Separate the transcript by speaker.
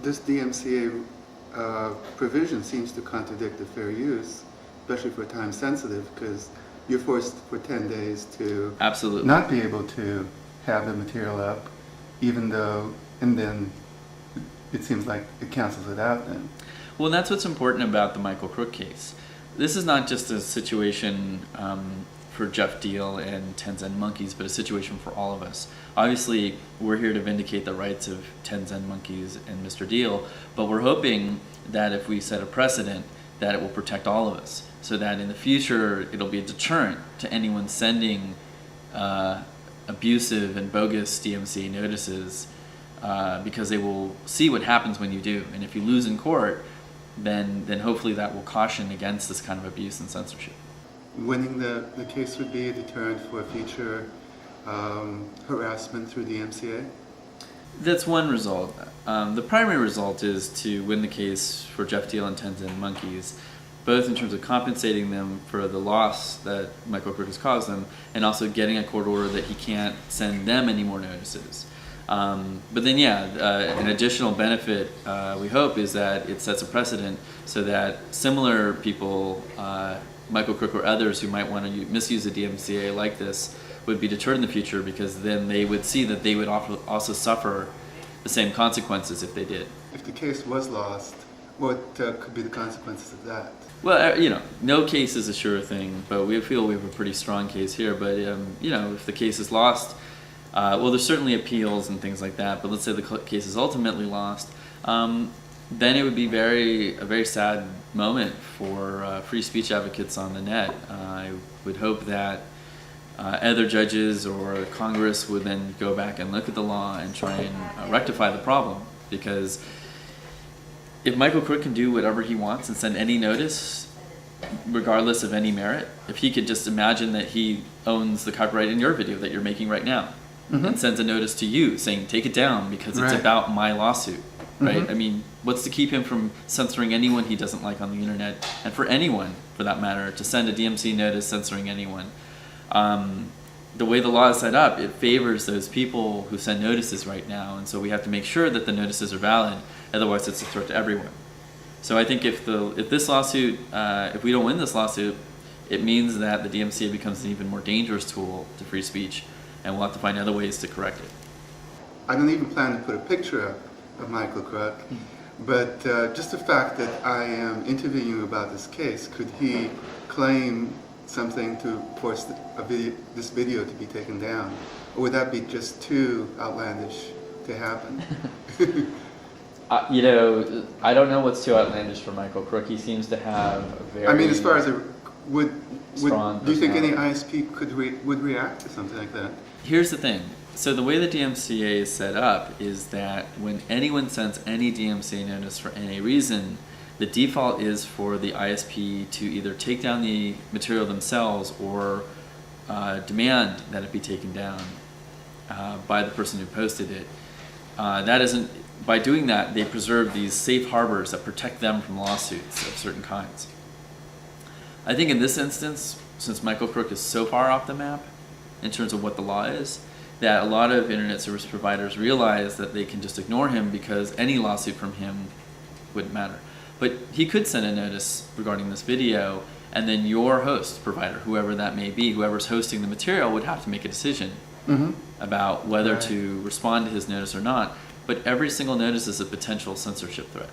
Speaker 1: this DMCA provision seems to contradict the fair use, especially for time sensitive, because you're forced for 10 days to
Speaker 2: absolutely
Speaker 1: not be able to have the material up, even though, and then it seems like it cancels it out then.
Speaker 2: Well, and that's what's important about the Michael Crook case. This is not just a situation for Jeff Diehl and 10 Zen Monkeys, but a situation for all of us. Obviously, we're here to vindicate the rights of 10 Zen Monkeys and Mr. Diehl, but we're hoping that if we set a precedent, that it will protect all of us, so that in the future it'll be a deterrent to anyone sending abusive and bogus DMCA notices, because they will see what happens when you do. And if you lose in court, then hopefully that will caution against this kind of abuse and censorship.
Speaker 1: Winning the case would be a deterrent for future harassment through the DMCA?
Speaker 2: That's one result. The primary result is to win the case for Jeff Diehl and 10 Zen Monkeys, both in terms of compensating them for the loss that Michael Crook has caused them, and also getting a court order that he can't send them any more notices. But then, an additional benefit, we hope, is that it sets a precedent so that similar people, Michael Crook or others who might want to misuse the DMCA like this, would be deterred in the future, because then they would see that they would also suffer the same consequences if they did.
Speaker 1: If the case was lost, what could be the consequences of that?
Speaker 2: Well, no case is a sure thing, but we feel we have a pretty strong case here. But, if the case is lost, there's certainly appeals and things like that, but let's say the case is ultimately lost, then it would be a very sad moment for free speech advocates on the net. I would hope that other judges or Congress would then go back and look at the law and try and rectify the problem, because if Michael Crook can do whatever he wants and send any notice, regardless of any merit, if he could just imagine that he owns the copyright in your video that you're making right now, and sends a notice to you saying, take it down because it's about my lawsuit, right? I mean, what's to keep him from censoring anyone he doesn't like on the internet, and for anyone, for that matter, to send a DMC notice censoring anyone? The way the law is set up, it favors those people who send notices right now, and so we have to make sure that the notices are valid, otherwise it's a threat to everyone. So I think if this lawsuit, if we don't win this lawsuit, it means that the DMCA becomes an even more dangerous tool to free speech, and we'll have to find other ways to correct it.
Speaker 1: I don't even plan to put a picture up of Michael Crook, but just the fact that I am interviewing you about this case, could he claim something to force this video to be taken down? Or would that be just too outlandish to happen?
Speaker 2: I don't know what's too outlandish for Michael Crook. He seems to have a very
Speaker 1: as far as do you think any
Speaker 2: personality.
Speaker 1: ISP would react to something like that?
Speaker 2: Here's the thing. So the way the DMCA is set up is that when anyone sends any DMCA notice for any reason, the default is for the ISP to either take down the material themselves or demand that it be taken down by the person who posted it. By doing that, they preserve these safe harbors that protect them from lawsuits of certain kinds. I think in this instance, since Michael Crook is so far off the map in terms of what the law is, that a lot of internet service providers realize that they can just ignore him because any lawsuit from him wouldn't matter. But he could send a notice regarding this video, and then your host provider, whoever that may be, whoever's hosting the material, would have to make a decision about whether to respond to his notice or not. But every single notice is a potential censorship threat.